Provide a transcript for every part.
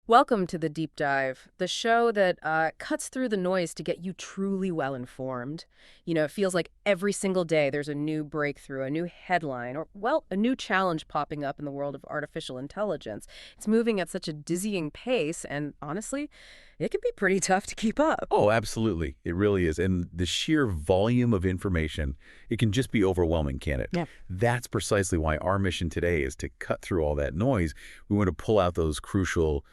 Welcome to the Deep Dive, the show that cuts through the noise to get you truly well informed. It feels like every single day there's a new breakthrough, a new headline, or, well, a new challenge popping up in the world of artificial intelligence. It's moving at such a dizzying pace, and honestly, it can be pretty tough to keep up. Oh, absolutely. It really is. And the sheer volume of information, it can just be overwhelming, can't it? Yeah. That's precisely why our mission today is to cut through all that noise. We want to pull out those crucial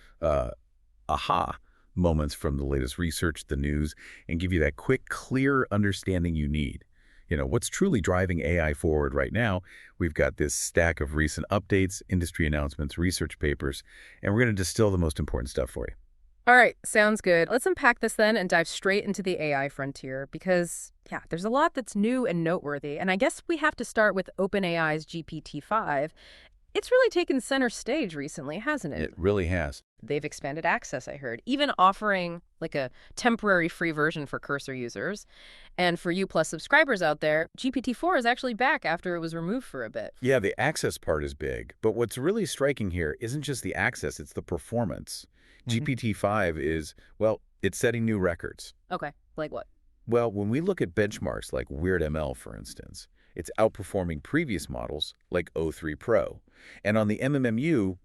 aha moments from the latest research, the news, and give you that quick, clear understanding you need. What's truly driving AI forward right now? We've got this stack of recent updates, industry announcements, research papers, and we're going to distill the most important stuff for you. All right, sounds good. Let's unpack this then and dive straight into the AI frontier because, yeah, there's a lot that's new and noteworthy. And I guess we have to start with OpenAI's GPT-5. It's really taken center stage recently, hasn't it? It really has. They've expanded access, I heard, even offering like a temporary free version for Cursor users. And for you Plus subscribers out there, GPT-4 is actually back after it was removed for a bit. Yeah, the access part is big, but what's really striking here isn't just the access, it's the performance. GPT-5 is, well, it's setting new records. Okay, like what? Well, when we look at benchmarks like WeirdML, for instance, it's outperforming previous models like O3 Pro. And on the MMMU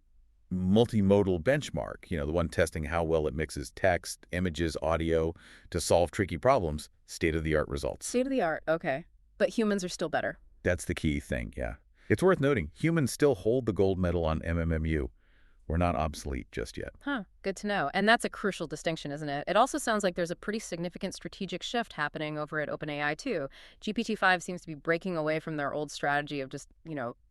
multimodal benchmark, the one testing how well it mixes text, images, audio to solve tricky problems, state-of-the-art results. State-of-the-art, okay. But humans are still better. That's the key thing, yeah. It's worth noting, humans still hold the gold medal on MMMU. We're not obsolete just yet. Huh, good to know. And that's a crucial distinction, isn't it? It also sounds like there's a pretty significant strategic shift happening over at OpenAI, too. GPT-5 seems to be breaking away from their old strategy of just,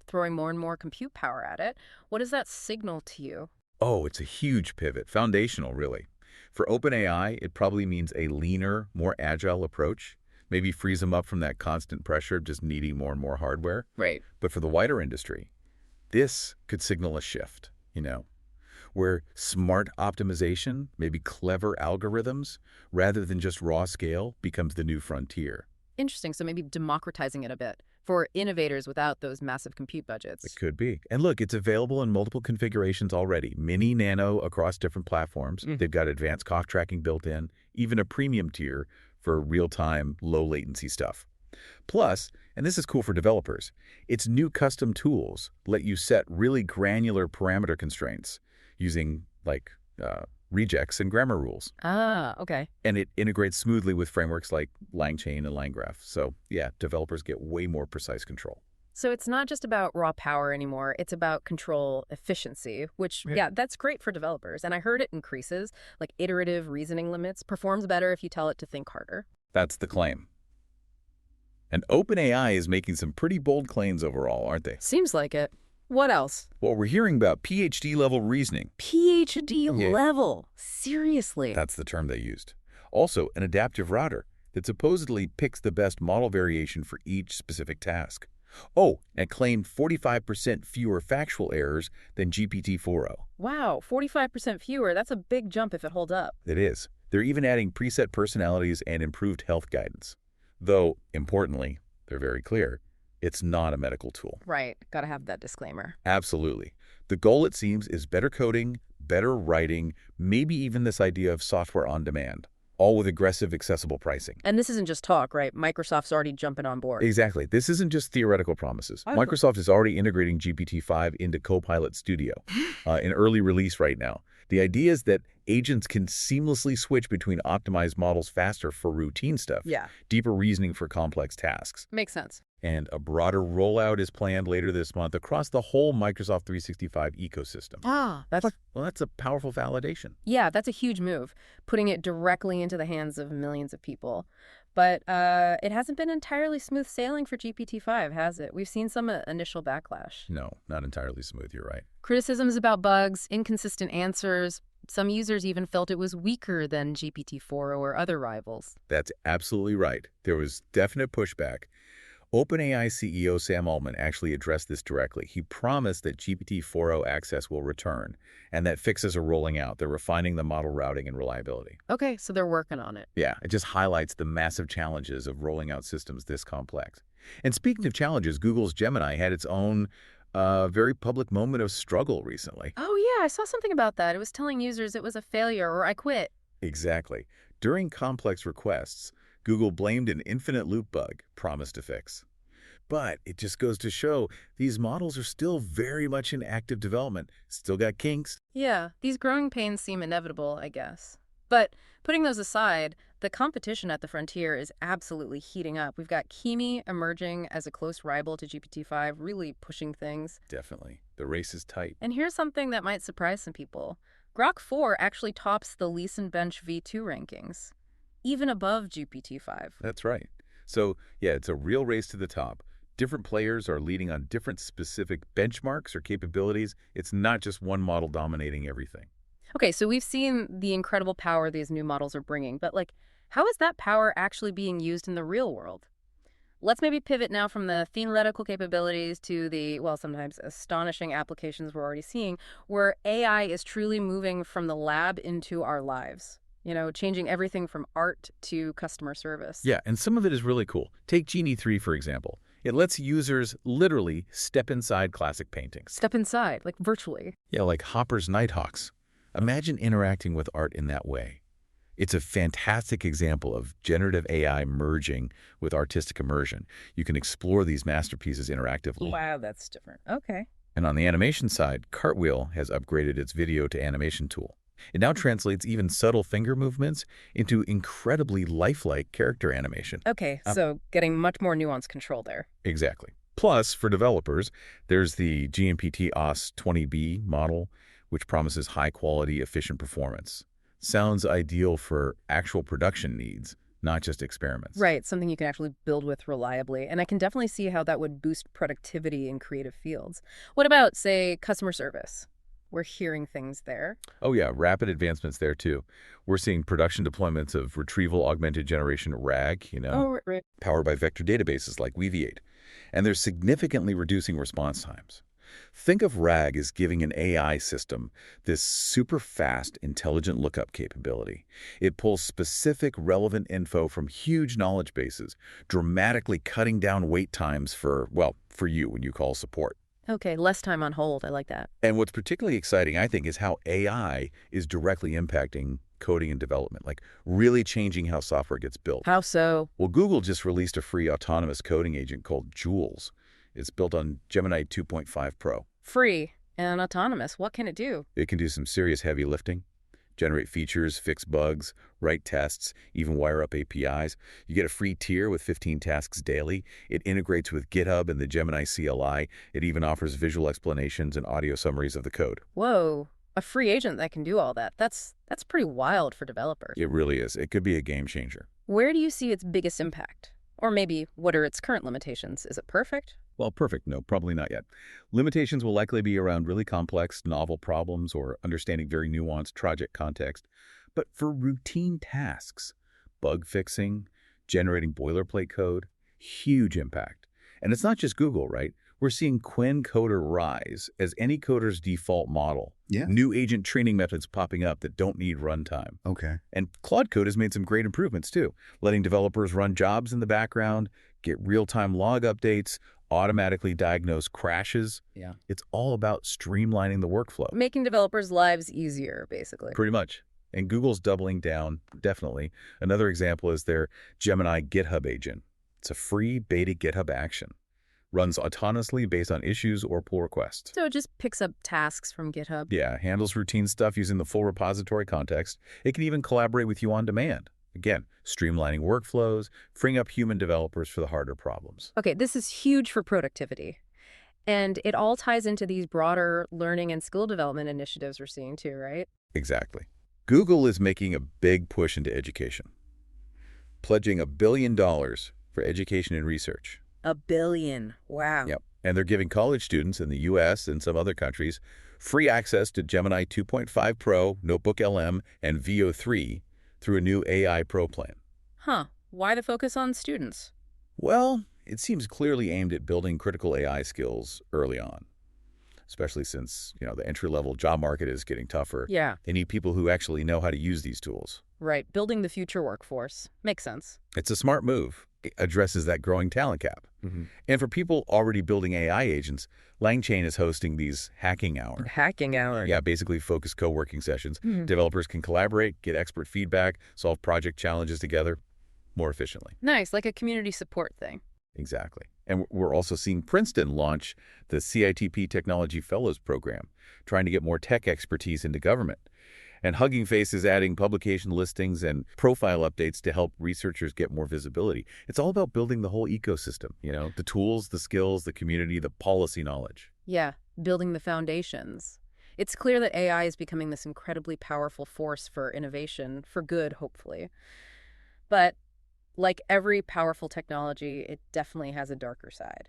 throwing more and more compute power at it. What does that signal to you? Oh, it's a huge pivot, foundational, really. For OpenAI, it probably means a leaner, more agile approach. Maybe frees them up from that constant pressure of just needing more and more hardware. Right. But for the wider industry, this could signal a shift. Where smart optimization, maybe clever algorithms, rather than just raw scale, becomes the new frontier. Interesting. So maybe democratizing it a bit for innovators without those massive compute budgets. It could be. And look, it's available in multiple configurations already. Mini, nano, across different platforms. They've got advanced cough tracking built in, even a premium tier for real-time, low-latency stuff. Plus, and this is cool for developers, its new custom tools let you set really granular parameter constraints using, regex and grammar rules. Ah, okay. And it integrates smoothly with frameworks like LangChain and LangGraph. So, yeah, developers get way more precise control. So it's not just about raw power anymore. It's about control efficiency, which, yeah, that's great for developers. And I heard it increases, like iterative reasoning limits, performs better if you tell it to think harder. That's the claim. And OpenAI is making some pretty bold claims overall, aren't they? Seems like it. What else? Well, we're hearing about PhD-level reasoning. PhD level? Seriously? That's the term they used. Also, an adaptive router that supposedly picks the best model variation for each specific task. Oh, and claimed 45% fewer factual errors than GPT-4o. Wow, 45% fewer. That's a big jump if it holds up. It is. They're even adding preset personalities and improved health guidance. Though, importantly, they're very clear, it's not a medical tool. Right. Gotta have that disclaimer. Absolutely. The goal, it seems, is better coding, better writing, maybe even this idea of software on demand, all with aggressive, accessible pricing. And this isn't just talk, right? Microsoft's already jumping on board. Exactly. This isn't just theoretical promises. Microsoft is already integrating GPT-5 into Copilot Studio in early release right now. The idea is that agents can seamlessly switch between optimized models faster for routine stuff, deeper reasoning for complex tasks. Makes sense. And a broader rollout is planned later this month across the whole Microsoft 365 ecosystem. That's a powerful validation. Yeah, that's a huge move, putting it directly into the hands of millions of people. But it hasn't been entirely smooth sailing for GPT-5, has it? We've seen some initial backlash. No, not entirely smooth, you're right. Criticisms about bugs, inconsistent answers. Some users even felt it was weaker than GPT-4 or other rivals. That's absolutely right. There was definite pushback. OpenAI CEO Sam Altman actually addressed this directly. He promised that GPT-4o access will return and that fixes are rolling out. They're refining the model routing and reliability. Okay, so they're working on it. Yeah, it just highlights the massive challenges of rolling out systems this complex. And speaking of challenges, Google's Gemini had its own A very public moment of struggle recently. Oh, yeah, I saw something about that. It was telling users it was a failure or I quit. Exactly. During complex requests, Google blamed an infinite loop bug promised to fix. But it just goes to show these models are still very much in active development, still got kinks. Yeah, these growing pains seem inevitable, I guess. But putting those aside, the competition at the frontier is absolutely heating up. We've got Kimi emerging as a close rival to GPT-5, really pushing things. Definitely. The race is tight. And here's something that might surprise some people. Grok 4 actually tops the Leeson Bench V2 rankings, even above GPT-5. That's right. So, yeah, it's a real race to the top. Different players are leading on different specific benchmarks or capabilities. It's not just one model dominating everything. Okay, so we've seen the incredible power these new models are bringing, but how is that power actually being used in the real world? Let's maybe pivot now from the theoretical capabilities to the, well, sometimes astonishing applications we're already seeing, where AI is truly moving from the lab into our lives, changing everything from art to customer service. Yeah, and some of it is really cool. Take Genie 3, for example. It lets users literally step inside classic paintings. Step inside, like virtually. Yeah, like Hopper's Nighthawks. Imagine interacting with art in that way. It's a fantastic example of generative AI merging with artistic immersion. You can explore these masterpieces interactively. Wow, that's different. Okay. And on the animation side, Cartwheel has upgraded its video to animation tool. It now translates even subtle finger movements into incredibly lifelike character animation. Okay, so getting much more nuanced control there. Exactly. Plus, for developers, there's the GMPT-OS 20B model, which promises high-quality, efficient performance. Sounds ideal for actual production needs, not just experiments. Right, something you can actually build with reliably. And I can definitely see how that would boost productivity in creative fields. What about, say, customer service? We're hearing things there. Oh yeah, rapid advancements there too. We're seeing production deployments of retrieval augmented generation RAG, Oh, right. powered by vector databases like Weaviate. And they're significantly reducing response times. Think of RAG as giving an AI system this super fast, intelligent lookup capability. It pulls specific, relevant info from huge knowledge bases, dramatically cutting down wait times for you when you call support. Okay, less time on hold. I like that. And what's particularly exciting, I think, is how AI is directly impacting coding and development, like really changing how software gets built. How so? Well, Google just released a free autonomous coding agent called Jules. It's built on Gemini 2.5 Pro. Free and autonomous. What can it do? It can do some serious heavy lifting, generate features, fix bugs, write tests, even wire up APIs. You get a free tier with 15 tasks daily. It integrates with GitHub and the Gemini CLI. It even offers visual explanations and audio summaries of the code. Whoa, a free agent that can do all that. That's pretty wild for developers. It really is. It could be a game changer. Where do you see its biggest impact? Or maybe, what are its current limitations? Is it perfect? Well, perfect. No, probably not yet. Limitations will likely be around really complex, novel problems or understanding very nuanced project context. But for routine tasks, bug fixing, generating boilerplate code, huge impact. And it's not just Google, right? We're seeing Qwen Coder rise as any coder's default model. Yeah. New agent training methods popping up that don't need runtime. Okay. And Claude Code has made some great improvements too, letting developers run jobs in the background, get real-time log updates, automatically diagnose crashes. Yeah. It's all about streamlining the workflow. Making developers' lives easier, basically. Pretty much. And Google's doubling down, definitely. Another example is their Gemini GitHub agent. It's a free beta GitHub action. Runs autonomously based on issues or pull requests. So it just picks up tasks from GitHub. Yeah, handles routine stuff using the full repository context. It can even collaborate with you on demand. Again, streamlining workflows, freeing up human developers for the harder problems. Okay, this is huge for productivity. And it all ties into these broader learning and skill development initiatives we're seeing too, right? Exactly. Google is making a big push into education, pledging $1 billion for education and research. $1 billion. Wow. Yep. And they're giving college students in the U.S. and some other countries free access to Gemini 2.5 Pro, NotebookLM, and VO3 through a new AI Pro plan. Huh. Why the focus on students? Well, it seems clearly aimed at building critical AI skills early on, especially since, the entry-level job market is getting tougher. Yeah. They need people who actually know how to use these tools. Right. Building the future workforce. Makes sense. It's a smart move. It addresses that growing talent gap. And for people already building AI agents, LangChain is hosting these hacking hour. Hacking hour. Yeah, basically focused co-working sessions. Hmm. Developers can collaborate, get expert feedback, solve project challenges together more efficiently. Nice, like a community support thing. Exactly. And we're also seeing Princeton launch the CITP Technology Fellows Program, trying to get more tech expertise into government. And Hugging Face is adding publication listings and profile updates to help researchers get more visibility. It's all about building the whole ecosystem, the tools, the skills, the community, the policy knowledge. Yeah, building the foundations. It's clear that AI is becoming this incredibly powerful force for innovation, for good, hopefully. But like every powerful technology, it definitely has a darker side.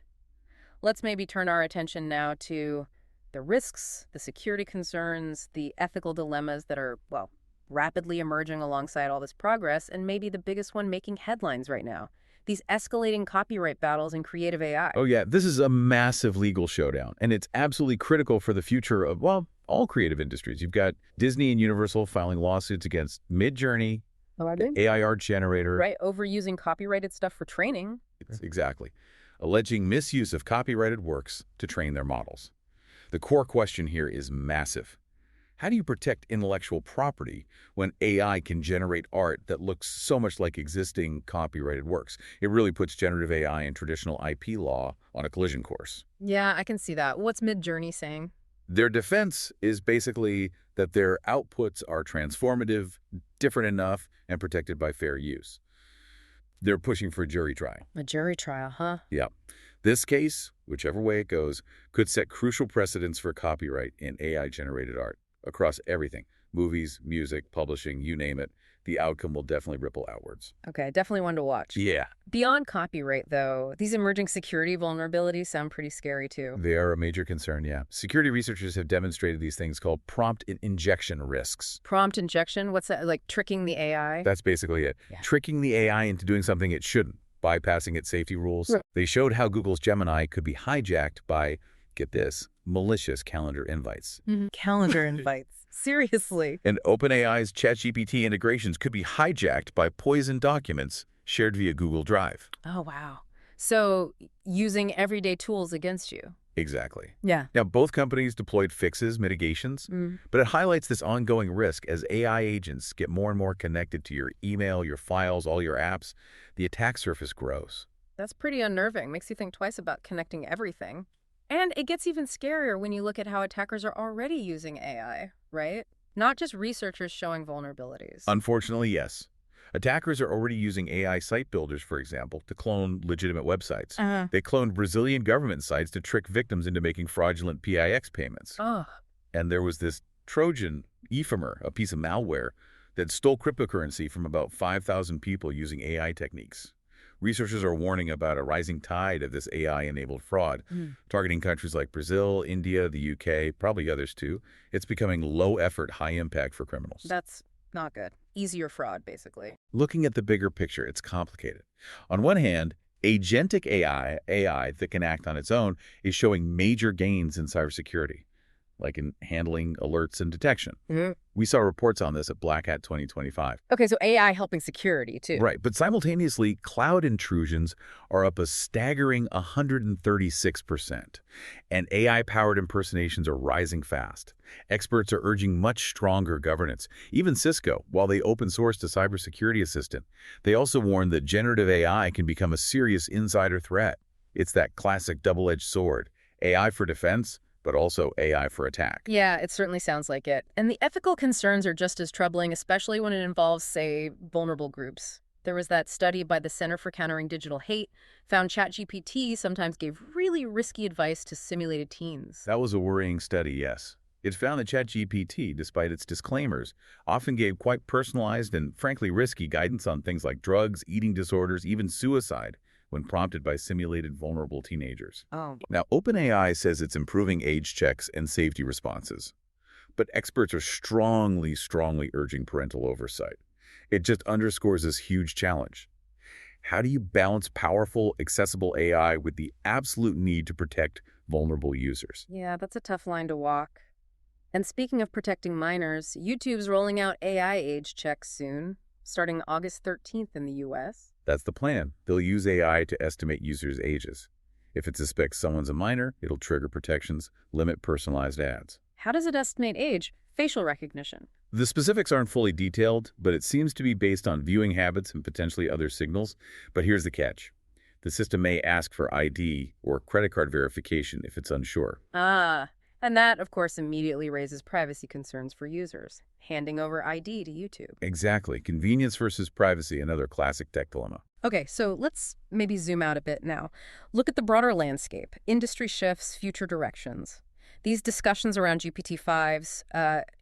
Let's maybe turn our attention now to the risks, the security concerns, the ethical dilemmas that are, well, rapidly emerging alongside all this progress, and maybe the biggest one making headlines right now, these escalating copyright battles in creative AI. Oh yeah, this is a massive legal showdown, and it's absolutely critical for the future of, well, all creative industries. You've got Disney and Universal filing lawsuits against Midjourney, Oh, I the did? AI art generator. Right, overusing copyrighted stuff for training. Exactly. Alleging misuse of copyrighted works to train their models. The core question here is massive. How do you protect intellectual property when AI can generate art that looks so much like existing copyrighted works? It really puts generative AI and traditional IP law on a collision course. Yeah, I can see that. What's Midjourney saying? Their defense is basically that their outputs are transformative, different enough, and protected by fair use. They're pushing for a jury trial. A jury trial, huh? Yeah. This case, whichever way it goes, could set crucial precedents for copyright in AI-generated art across everything. Movies, music, publishing, you name it. The outcome will definitely ripple outwards. Okay, definitely one to watch. Yeah. Beyond copyright, though, these emerging security vulnerabilities sound pretty scary, too. They are a major concern, yeah. Security researchers have demonstrated these things called prompt injection risks. Prompt injection? What's that? Like tricking the AI? That's basically it. Yeah. Tricking the AI into doing something it shouldn't, bypassing its safety rules. Right. They showed how Google's Gemini could be hijacked by, get this, malicious calendar invites. Calendar invites. Seriously. And OpenAI's ChatGPT integrations could be hijacked by poisoned documents shared via Google Drive. Oh, wow. So using everyday tools against you. Exactly. Yeah. Now, both companies deployed fixes, mitigations, but it highlights this ongoing risk as AI agents get more and more connected to your email, your files, all your apps. The attack surface grows. That's pretty unnerving. Makes you think twice about connecting everything. And it gets even scarier when you look at how attackers are already using AI, right? Not just researchers showing vulnerabilities. Unfortunately, yes. Attackers are already using AI site builders, for example, to clone legitimate websites. They cloned Brazilian government sites to trick victims into making fraudulent PIX payments. Oh. And there was this Trojan ephemer, a piece of malware, that stole cryptocurrency from about 5,000 people using AI techniques. Researchers are warning about a rising tide of this AI-enabled fraud, targeting countries like Brazil, India, the UK, probably others too. It's becoming low-effort, high-impact for criminals. That's not good. Easier fraud, basically. Looking at the bigger picture, it's complicated. On one hand, agentic AI that can act on its own, is showing major gains in cybersecurity, like in handling alerts and detection. We saw reports on this at Black Hat 2025. Okay, so AI helping security, too. Right, but simultaneously, cloud intrusions are up a staggering 136%, and AI-powered impersonations are rising fast. Experts are urging much stronger governance. Even Cisco, while they open-sourced a cybersecurity assistant, they also warn that generative AI can become a serious insider threat. It's that classic double-edged sword, AI for defense, but also AI for attack. Yeah, it certainly sounds like it. And the ethical concerns are just as troubling, especially when it involves, say, vulnerable groups. There was that study by the Center for Countering Digital Hate, found ChatGPT sometimes gave really risky advice to simulated teens. That was a worrying study, yes. It found that ChatGPT, despite its disclaimers, often gave quite personalized and frankly risky guidance on things like drugs, eating disorders, even suicide, when prompted by simulated vulnerable teenagers. Oh. Now, OpenAI says it's improving age checks and safety responses, but experts are strongly urging parental oversight. It just underscores this huge challenge. How do you balance powerful, accessible AI with the absolute need to protect vulnerable users? Yeah, that's a tough line to walk. And speaking of protecting minors, YouTube's rolling out AI age checks soon, starting August 13th in the US. That's the plan. They'll use AI to estimate users' ages. If it suspects someone's a minor, it'll trigger protections, limit personalized ads. How does it estimate age? Facial recognition. The specifics aren't fully detailed, but it seems to be based on viewing habits and potentially other signals. But here's the catch. The system may ask for ID or credit card verification if it's unsure. Ah, and that, of course, immediately raises privacy concerns for users, handing over ID to YouTube. Exactly. Convenience versus privacy, another classic tech dilemma. Okay, so let's maybe zoom out a bit now. Look at the broader landscape, industry shifts, future directions. These discussions around GPT-5's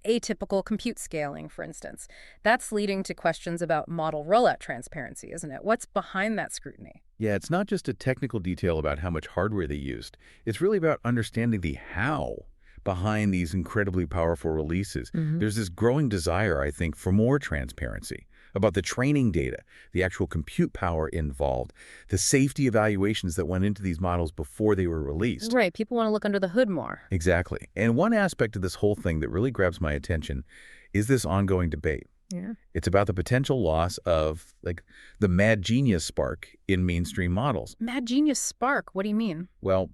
atypical compute scaling, for instance, that's leading to questions about model rollout transparency, isn't it? What's behind that scrutiny? Yeah, it's not just a technical detail about how much hardware they used. It's really about understanding the how behind these incredibly powerful releases. There's this growing desire, I think, for more transparency about the training data, the actual compute power involved, the safety evaluations that went into these models before they were released. Right, people want to look under the hood more. Exactly. And one aspect of this whole thing that really grabs my attention is this ongoing debate. Yeah. It's about the potential loss of, like, the mad genius spark in mainstream models. Mad genius spark, what do you mean? Well,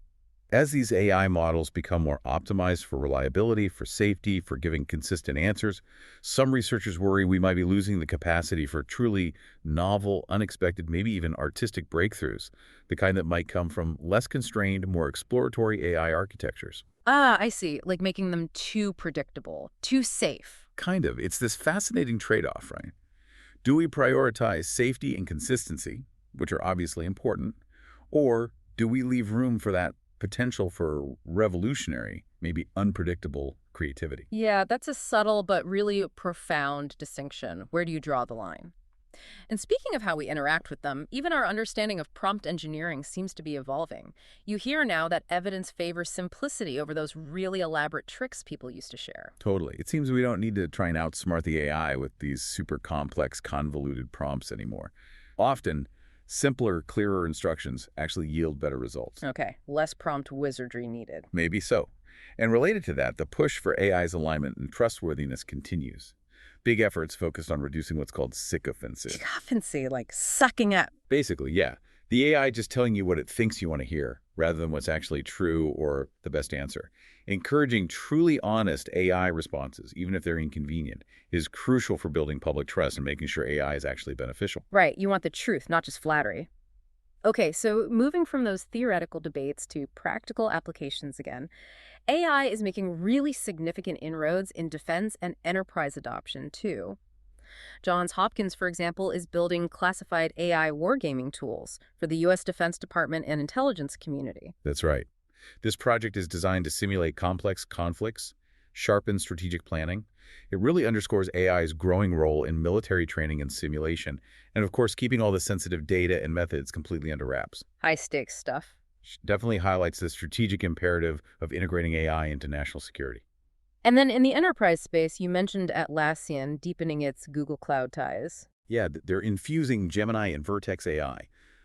as these AI models become more optimized for reliability, for safety, for giving consistent answers, some researchers worry we might be losing the capacity for truly novel, unexpected, maybe even artistic breakthroughs, the kind that might come from less constrained, more exploratory AI architectures. Ah, I see, like making them too predictable, too safe. Kind of. It's this fascinating trade-off, right? Do we prioritize safety and consistency, which are obviously important, or do we leave room for that potential for revolutionary, maybe unpredictable creativity? Yeah, that's a subtle but really profound distinction. Where do you draw the line? And speaking of how we interact with them, even our understanding of prompt engineering seems to be evolving. You hear now that evidence favors simplicity over those really elaborate tricks people used to share. Totally. It seems we don't need to try and outsmart the AI with these super complex, convoluted prompts anymore. Often, simpler, clearer instructions actually yield better results. Okay, less prompt wizardry needed. Maybe so. And related to that, the push for AI's alignment and trustworthiness continues. Big efforts focused on reducing what's called sycophancy. Sycophancy, like sucking up. Basically, yeah. The AI just telling you what it thinks you want to hear, rather than what's actually true or the best answer. Encouraging truly honest AI responses, even if they're inconvenient, is crucial for building public trust and making sure AI is actually beneficial. Right, you want the truth, not just flattery. Okay, so moving from those theoretical debates to practical applications again, AI is making really significant inroads in defense and enterprise adoption, too. Johns Hopkins, for example, is building classified AI wargaming tools for the U.S. Defense Department and intelligence community. That's right. This project is designed to simulate complex conflicts, sharpen strategic planning. It really underscores AI's growing role in military training and simulation, and of course, keeping all the sensitive data and methods completely under wraps. High-stakes stuff. Definitely highlights the strategic imperative of integrating AI into national security. And then in the enterprise space, you mentioned Atlassian deepening its Google Cloud ties. Yeah, they're infusing Gemini and Vertex AI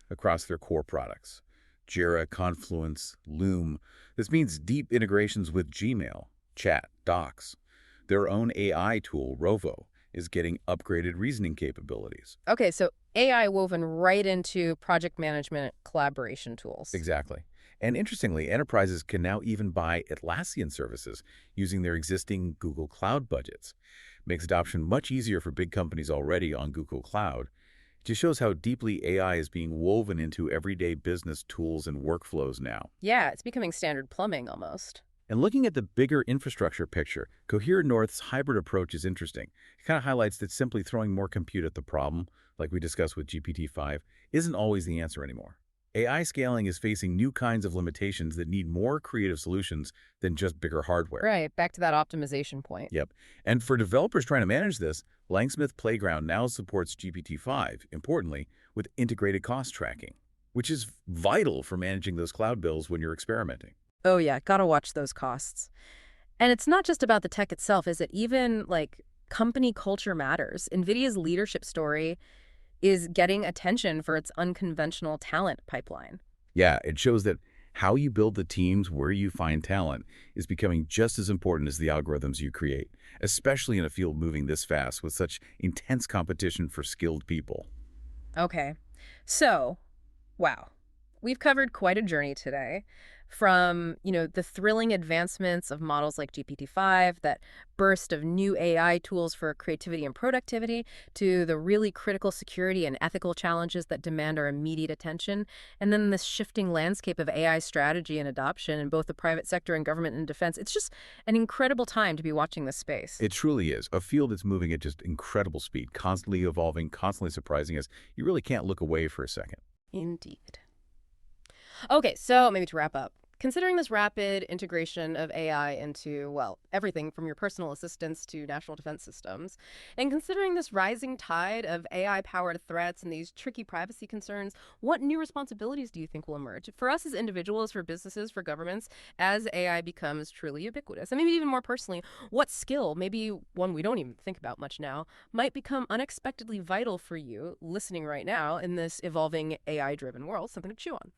across their core products. Jira, Confluence, Loom. This means deep integrations with Gmail, Chat, Docs. Their own AI tool, Rovo, is getting upgraded reasoning capabilities. Okay, so AI woven right into project management collaboration tools. Exactly. And interestingly, enterprises can now even buy Atlassian services using their existing Google Cloud budgets. Makes adoption much easier for big companies already on Google Cloud. It just shows how deeply AI is being woven into everyday business tools and workflows now. Yeah, it's becoming standard plumbing almost. And looking at the bigger infrastructure picture, Cohere North's hybrid approach is interesting. It kind of highlights that simply throwing more compute at the problem, like we discussed with GPT-5, isn't always the answer anymore. AI scaling is facing new kinds of limitations that need more creative solutions than just bigger hardware. Right, back to that optimization point. Yep. And for developers trying to manage this, LangSmith Playground now supports GPT-5, importantly, with integrated cost tracking, which is vital for managing those cloud bills when you're experimenting. Oh yeah, gotta watch those costs. And it's not just about the tech itself, is it? Even, like, company culture matters. NVIDIA's leadership story is getting attention for its unconventional talent pipeline. Yeah, it shows that how you build the teams, where you find talent, is becoming just as important as the algorithms you create, especially in a field moving this fast with such intense competition for skilled people. Okay, So, wow. We've covered quite a journey today from, the thrilling advancements of models like GPT-5, that burst of new AI tools for creativity and productivity, to the really critical security and ethical challenges that demand our immediate attention, and then this shifting landscape of AI strategy and adoption in both the private sector and government and defense. It's just an incredible time to be watching this space. It truly is. A field that's moving at just incredible speed, constantly evolving, constantly surprising us. You really can't look away for a second. Indeed. Okay, so maybe to wrap up, considering this rapid integration of AI into, well, everything from your personal assistants to national defense systems, and considering this rising tide of AI-powered threats and these tricky privacy concerns, what new responsibilities do you think will emerge for us as individuals, for businesses, for governments, as AI becomes truly ubiquitous? And maybe even more personally, what skill, maybe one we don't even think about much now, might become unexpectedly vital for you listening right now in this evolving AI-driven world? Something to chew on.